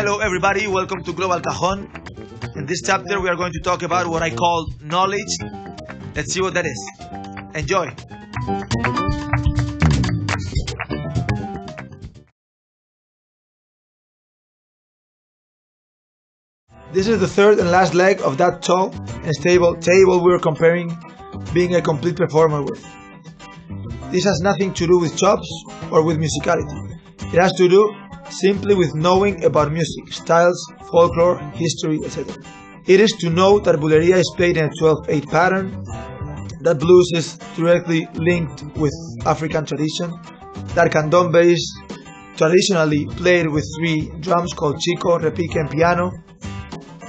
Hello everybody, welcome to Global Cajon. In this chapter we are going to talk about what I call knowledge. Let's see what that is. Enjoy! This is the third and last leg of that tall and stable table we're comparing being a complete performer with. This has nothing to do with chops or with musicality. It has to do simply with knowing about music, styles, folklore, history, etc. It is to know that bulería is played in a 12/8 pattern, that blues is directly linked with African tradition, that candombe is traditionally played with three drums called chico, repique, and piano,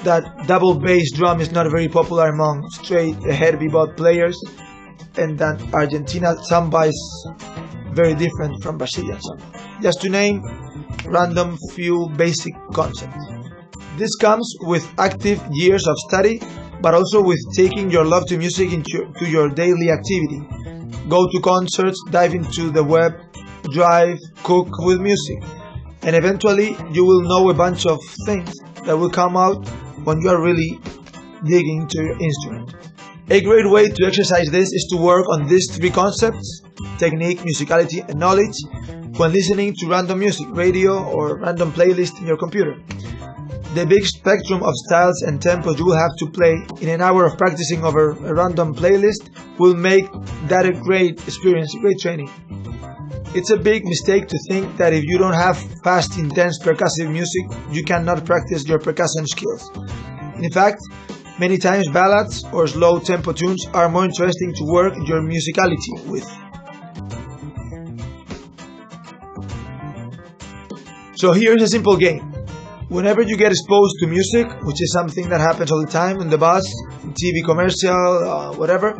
that double bass drum is not very popular among straight ahead bebop players, and that Argentina samba is very different from Brazilian samba. Just to name random few basic concepts. This comes with active years of study, but also with taking your love to music into your daily activity. Go to concerts, dive into the web, drive, cook with music, and eventually you will know a bunch of things that will come out when you are really digging into your instrument. A great way to exercise this is to work on these three concepts: technique, musicality, and knowledge, when listening to random music, radio, or random playlist in your computer. The big spectrum of styles and tempos you will have to play in an hour of practicing over a random playlist will make that a great experience, great training. It's a big mistake to think that if you don't have fast, intense percussive music, you cannot practice your percussion skills. In fact, many times ballads or slow tempo tunes are more interesting to work your musicality with. So here's a simple game. Whenever you get exposed to music, which is something that happens all the time in the bus, TV commercial, whatever,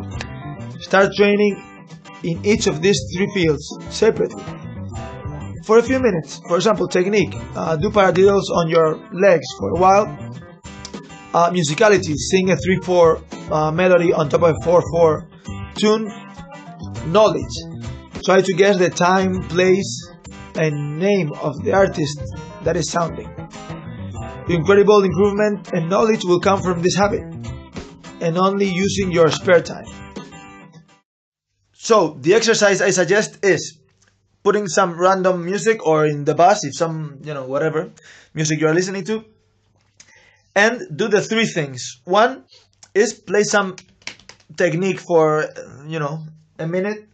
start training in each of these three fields separately for a few minutes. For example, technique, do paradiddles on your legs for a while. Musicality, sing a 3/4 melody on top of a 4/4 tune. Knowledge, try to guess the time, place, and name of the artist that is sounding. Incredible improvement and knowledge will come from this habit and only using your spare time. So the exercise I suggest is putting some random music, or in the bus if some, whatever music you are listening to, and do the three things. One is play some technique for a minute.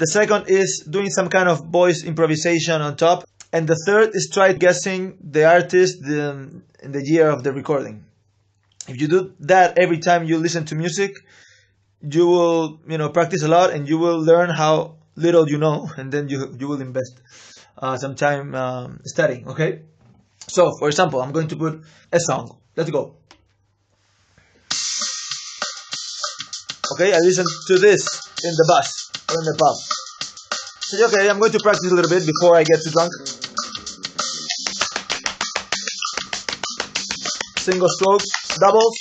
The second is doing some kind of voice improvisation on top. And the third is try guessing the artist and the year of the recording. If you do that every time you listen to music, you will practice a lot and you will learn how little you know, and then you will invest some time studying. Okay? So, for example, I'm going to put a song. Let's go. Okay, I listen to this in the bus or in the pub. So, okay, I'm going to practice a little bit before I get too drunk. Single strokes, doubles,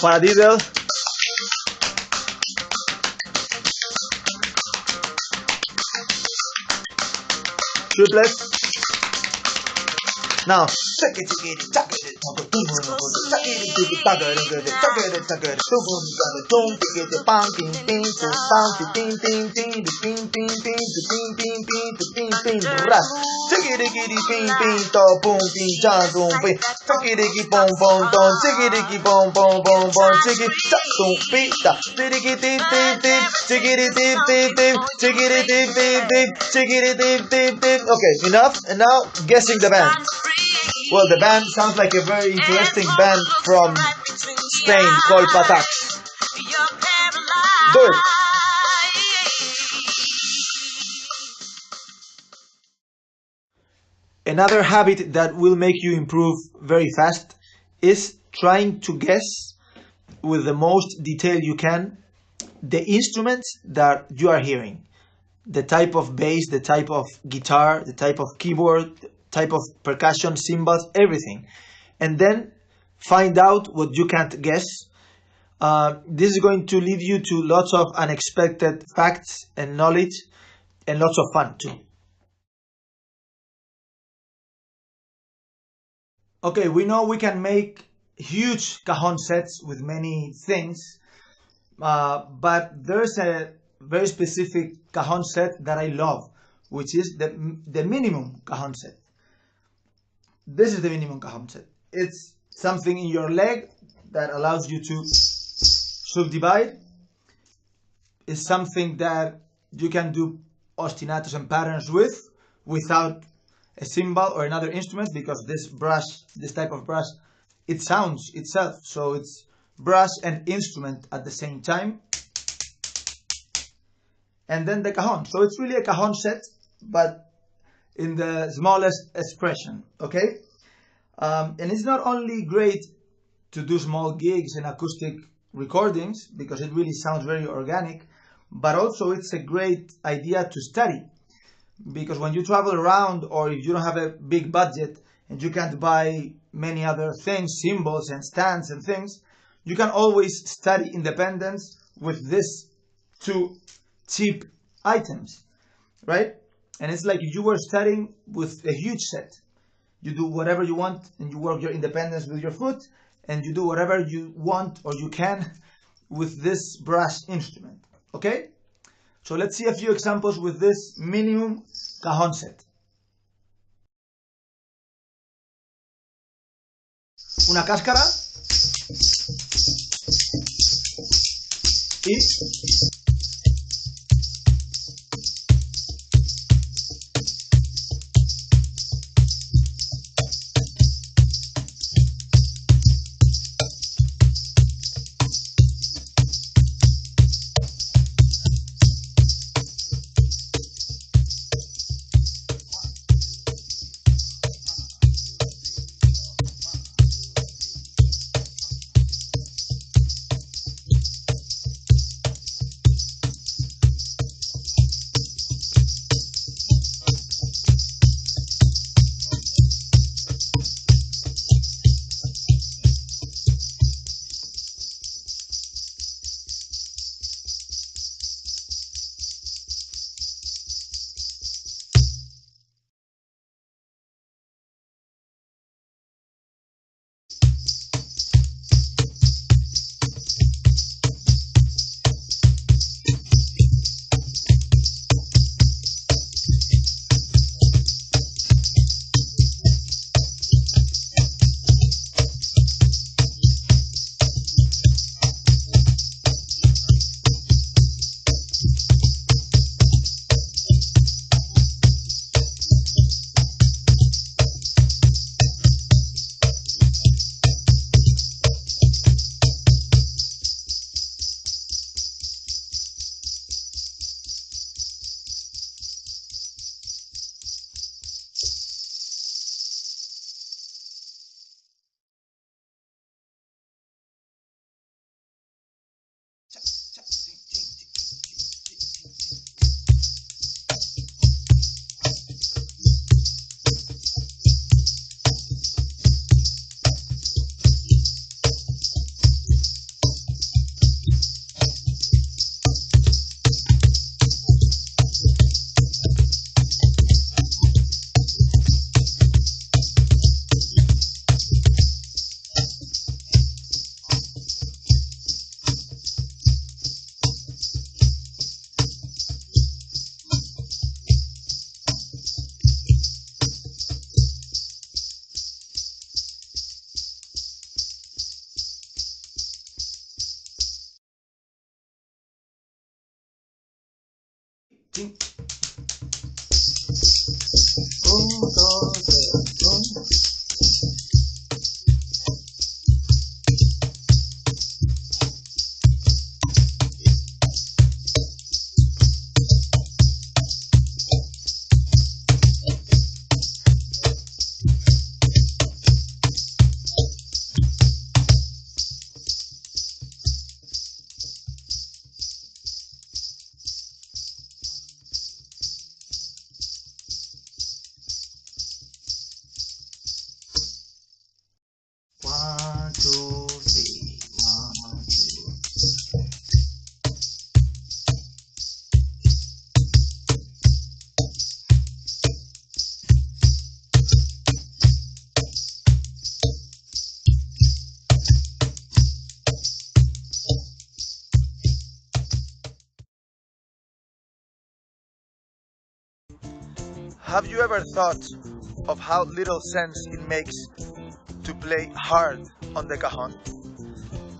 paradiddle, triplets. Now, okay, enough. And now guessing the band. Well, the band sounds like a very interesting band from Spain called Patax. Do it. Another habit that will make you improve very fast is trying to guess with the most detail you can the instruments that you are hearing. The type of bass, the type of guitar, the type of keyboard, type of percussion, cymbals, everything. And then find out what you can't guess. This is going to lead you to lots of unexpected facts and knowledge and lots of fun too. Okay, we know we can make huge cajon sets with many things, but there's a very specific cajon set that I love, which is the minimum cajon set. This is the minimum cajon set. It's something in your leg that allows you to subdivide. It's something that you can do ostinatos and patterns with without a cymbal or another instrument, because this type of brush, it sounds itself. So it's brush and instrument at the same time. And then the cajon. So it's really a cajon set, but in the smallest expression, okay? And it's not only great to do small gigs and acoustic recordings, because it really sounds very organic, but also it's a great idea to study, because when you travel around, or if you don't have a big budget and you can't buy many other things, cymbals and stands and things, you can always study independence with these two cheap items, right? And it's like you were studying with a huge set. You do whatever you want and you work your independence with your foot, and you do whatever you want or you can with this brass instrument, okay? So let's see a few examples with this minimum cajon set. Una cáscara y un, dos, tres, un. Have you ever thought of how little sense it makes to play hard on the cajon?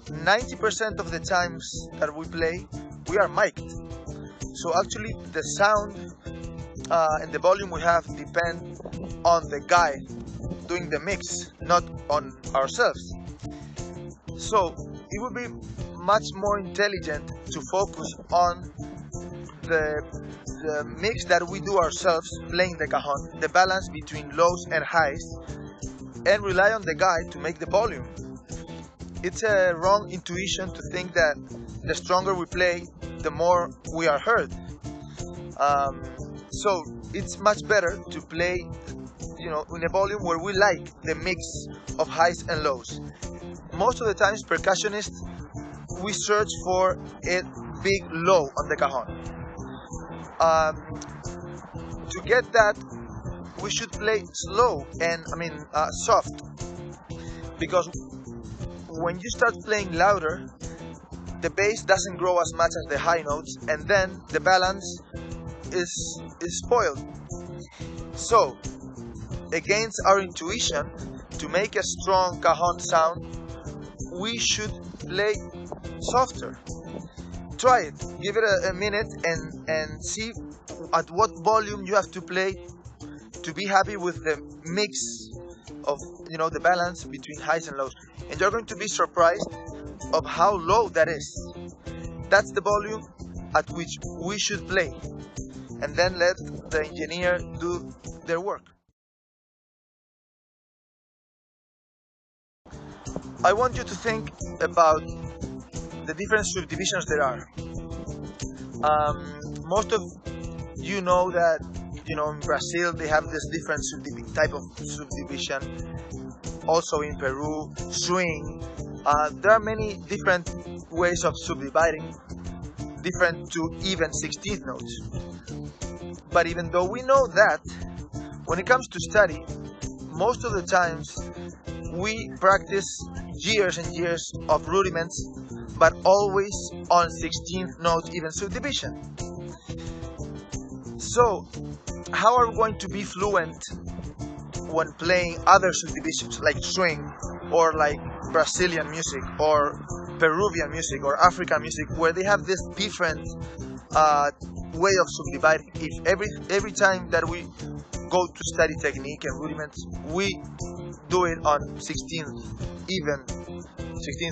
90% of the times that we play, we are mic'd. So actually the sound and the volume we have depend on the guy doing the mix, not on ourselves. So it would be much more intelligent to focus on the mix that we do ourselves playing the cajon, the balance between lows and highs, and rely on the guy to make the volume. It's a wrong intuition to think that the stronger we play, the more we are heard. So it's much better to play, in a volume where we like the mix of highs and lows. Most of the times, percussionists, we search for a big low on the cajon. To get that, we should play slow and soft, because when you start playing louder, the bass doesn't grow as much as the high notes, and then the balance is spoiled. So, against our intuition, to make a strong cajon sound, we should play softer. Try it, give it a minute and see at what volume you have to play to be happy with the mix of the balance between highs and lows, and you're going to be surprised of how low that is. That's the volume at which we should play, and then let the engineer do their work. I want you to think about the different subdivisions there are. Most of you know that in Brazil they have this different type of subdivision. Also in Peru, swing. There are many different ways of subdividing, different to even 16th notes. But even though we know that, when it comes to study, most of the times we practice years and years of rudiments, but always on 16th note even subdivision. So, how are we going to be fluent when playing other subdivisions like swing, or like Brazilian music, or Peruvian music, or African music, where they have this different way of subdividing? If every time that we go to study technique and rudiments, we do it on 16th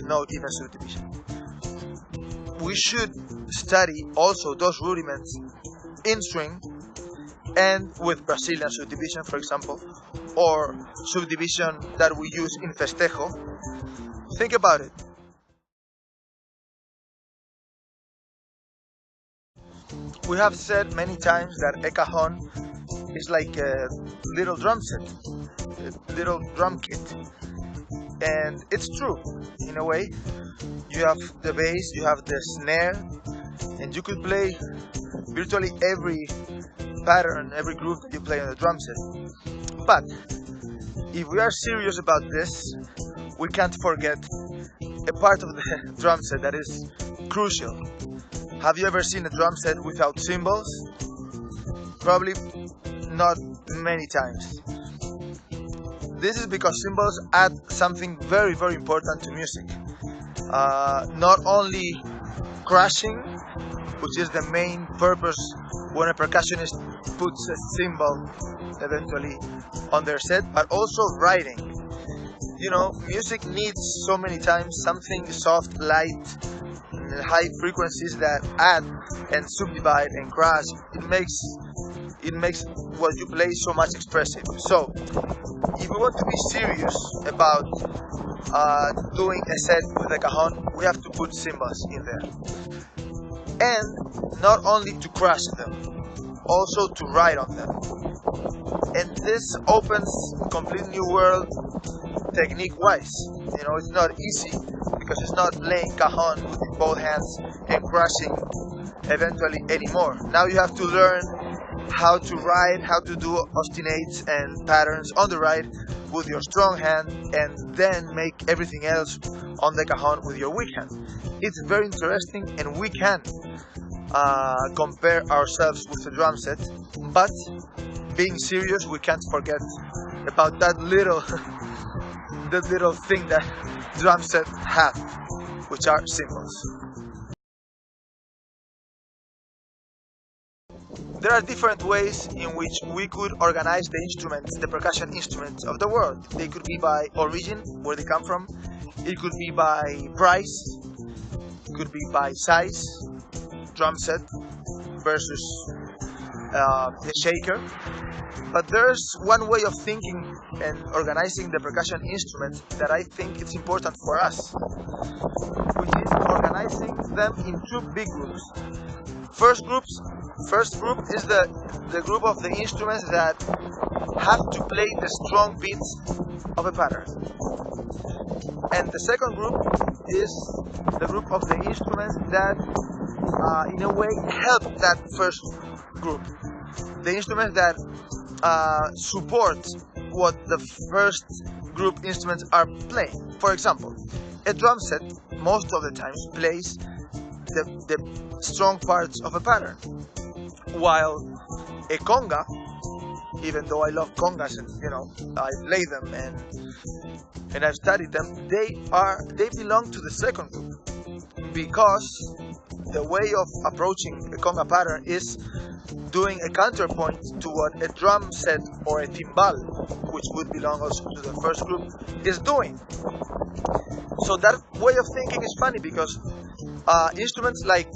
note even subdivision. We should study also those rudiments in swing and with Brazilian subdivision, for example, or subdivision that we use in festejo. Think about it. We have said many times that a cajon is like a little drum set, a little drum kit. And it's true, in a way. You have the bass, you have the snare, and you could play virtually every pattern, every groove that you play on the drum set. But if we are serious about this, we can't forget a part of the drum set that is crucial. Have you ever seen a drum set without cymbals? Probably not many times. This is because cymbals add something very, very important to music. Not only crashing, which is the main purpose when a percussionist puts a cymbal eventually on their set, but also writing. Music needs so many times something soft, light, high frequencies that add and subdivide and crash. It makes what you play so much expressive. So, if we want to be serious about doing a set with a cajon, we have to put cymbals in there. And not only to crash them, also to write on them. And this opens a complete new world technique-wise. It's not easy, because it's not playing cajon with both hands and crashing eventually anymore. Now you have to learn how to write, how to do ostinates and patterns on the right with your strong hand, and then make everything else on the cajon with your weak hand. It's very interesting, and we can compare ourselves with the drum set, but being serious, we can't forget about that little that little thing that drum set have, which are cymbals. There are different ways in which we could organize the instruments, the percussion instruments of the world. They could be by origin, where they come from. It could be by price. It could be by size, drum set versus the shaker. But there's one way of thinking and organizing the percussion instruments that I think it's important for us, which is organizing them in two big groups. First group is the group of the instruments that have to play the strong beats of a pattern. And the second group is the group of the instruments that in a way help that first group. The instruments that support what the first group instruments are playing. For example, a drum set most of the times plays the strong parts of a pattern, while a conga, even though I love congas and I play them and I've studied them, they belong to the second group, because the way of approaching a conga pattern is doing a counterpoint to what a drum set or a timbal, which would belong also to the first group, is doing. So that way of thinking is funny, because instruments like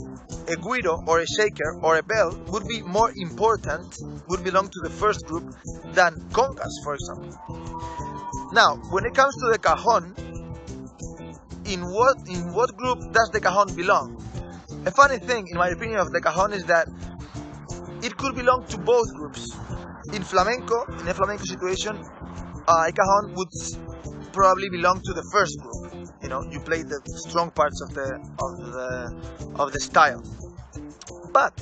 a guiro or a shaker or a bell would be more important, would belong to the first group than congas, for example. Now, when it comes to the cajon, in what group does the cajon belong? A funny thing, in my opinion, of the cajon is that it could belong to both groups. In a flamenco situation, a cajon would probably belong to the first group. You play the strong parts of the style. But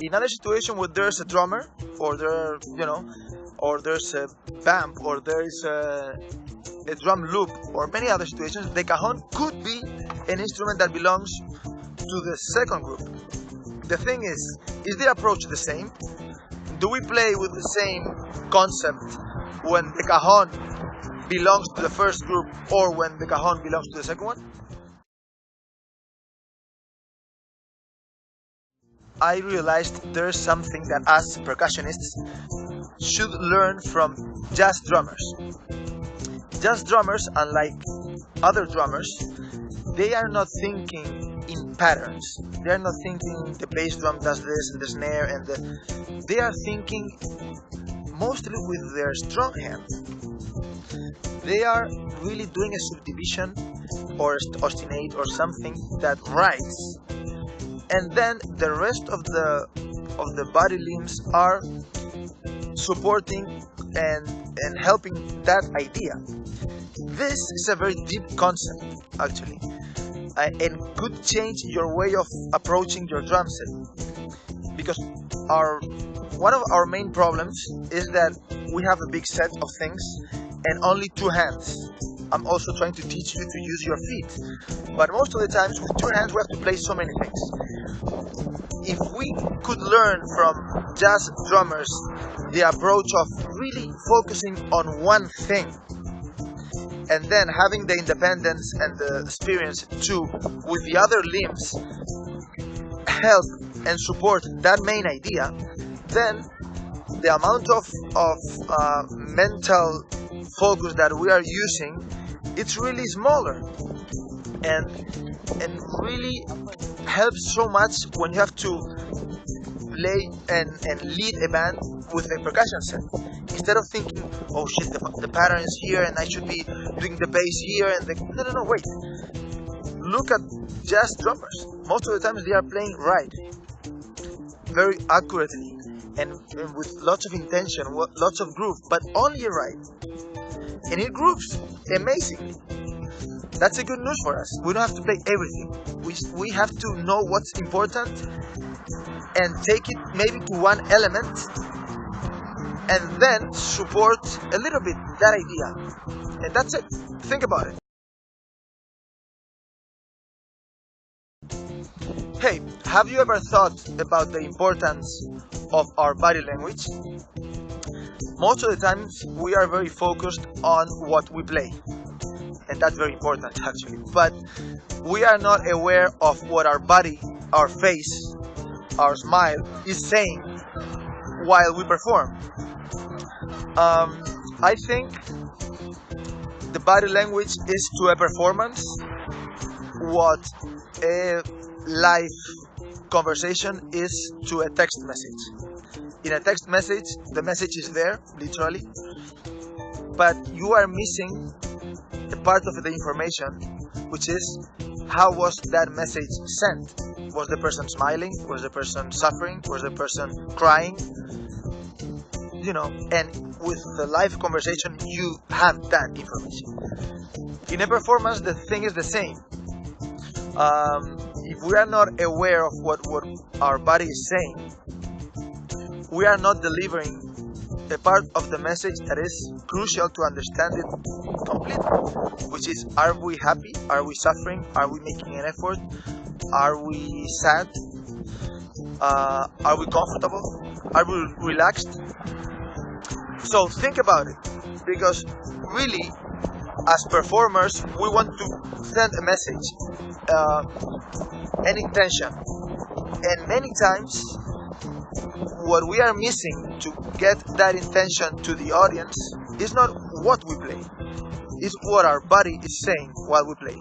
in other situation where there's a drummer, or there's a bamp, or there's a drum loop, or many other situations, the cajon could be an instrument that belongs to the second group. The thing is the approach the same? Do we play with the same concept when the cajon belongs to the first group or when the cajon belongs to the second one? I realized there's something that us percussionists should learn from jazz drummers. Jazz drummers, unlike other drummers, they are not thinking in patterns. They are not thinking the bass drum does this and the snare and they are thinking mostly with their strong hand. They are really doing a subdivision or ostinate or something that writes, and then the rest of the body limbs are supporting and helping that idea. This is a very deep concept, actually, and could change your way of approaching your drum set, because one of our main problems is that we have a big set of things and only two hands. I'm also trying to teach you to use your feet, but most of the times with two hands we have to play so many things. If we could learn from jazz drummers the approach of really focusing on one thing, and then having the independence and the experience to, with the other limbs, help and support that main idea, then the amount of mental focus that we are using, it's really smaller, and really helps so much when you have to play and lead a band with a percussion set. Instead of thinking, oh shit, the pattern is here and I should be doing the bass here and no, wait. Look at jazz drummers. Most of the times they are playing right, very accurately, and with lots of intention, lots of groove, but only right. And it grooves amazingly. That's a good news for us. We don't have to play everything. We have to know what's important and take it maybe to one element and then support a little bit that idea. And that's it. Think about it. Hey, have you ever thought about the importance of our body language? Most of the times we are very focused on what we play, and that's very important actually, but we are not aware of what our body, our face, our smile is saying while we perform. I think the body language is to a performance what a live conversation is to a text message. In a text message, the message is there, literally, but you are missing a part of the information, which is how was that message sent? Was the person smiling? Was the person suffering? Was the person crying? And with the live conversation, you have that information. In a performance, the thing is the same. If we are not aware of what our body is saying, we are not delivering a part of the message that is crucial to understand it completely, which is, are we happy? Are we suffering? Are we making an effort? Are we sad? Are we comfortable? Are we relaxed? So think about it, because really, as performers, we want to send a message, an intention, and many times what we are missing to get that intention to the audience is not what we play, it's what our body is saying while we play.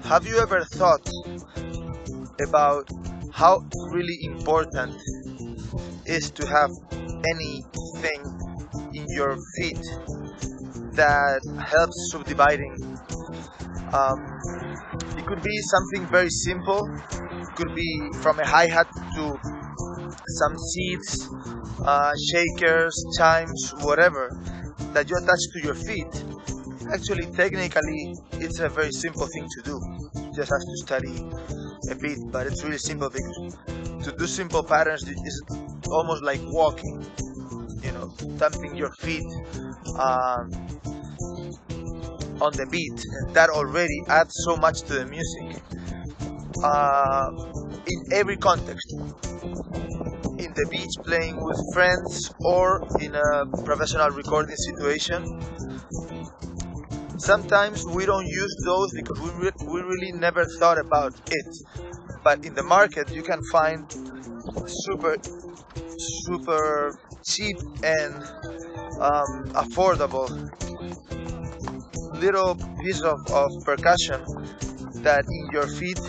Have you ever thought about how really important is to have anything in your feet that helps subdividing? It could be something very simple. It could be from a hi-hat to some seats, shakers, chimes, whatever that you attach to your feet. Actually, technically, it's a very simple thing to do. You just have to study a bit, but it's really simple, because to do simple patterns is almost like walking, thumping your feet on the beat, and that already adds so much to the music. In every context, in the beach, playing with friends, or in a professional recording situation. Sometimes we don't use those because we really never thought about it. But in the market, you can find super cheap and affordable little piece of percussion that in your feet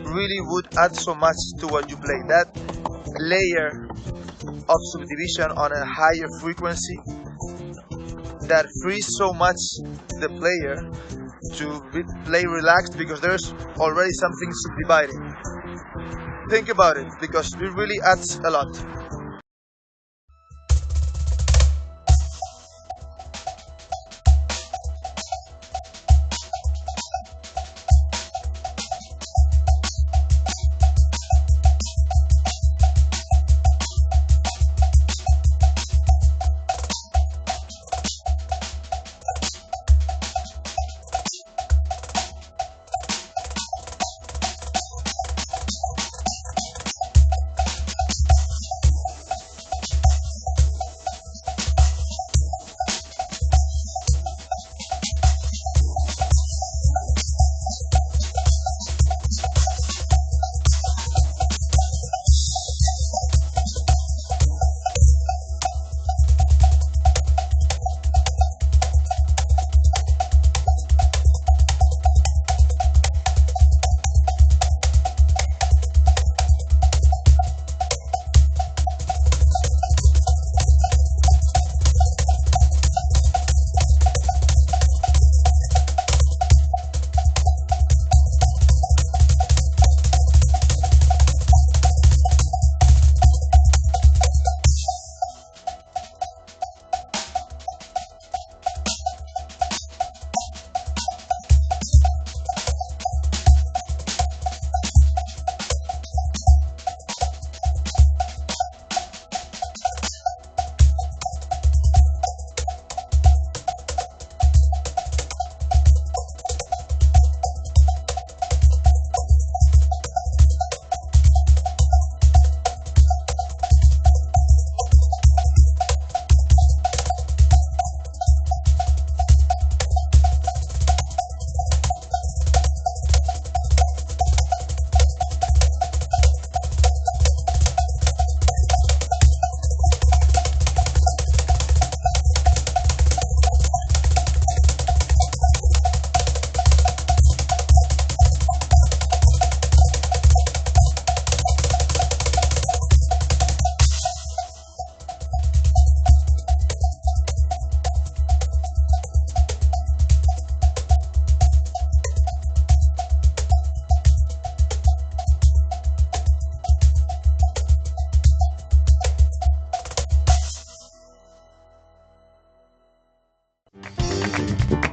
really would add so much to what you play. That layer of subdivision on a higher frequency that frees so much the player to play relaxed, because there's already something subdividing. Think about it, because it really adds a lot.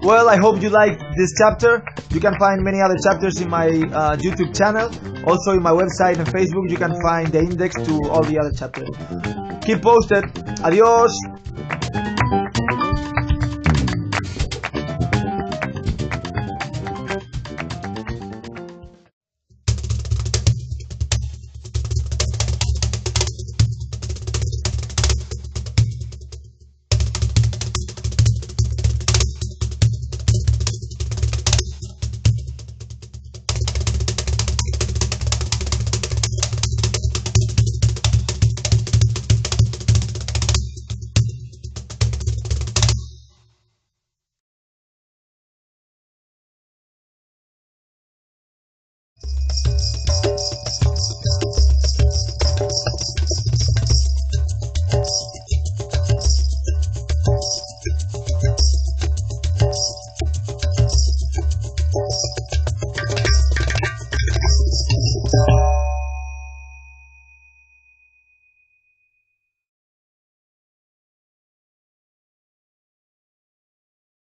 Well, I hope you liked this chapter. You can find many other chapters in my YouTube channel. Also in my website and Facebook you can find the index to all the other chapters. Keep posted. Adios.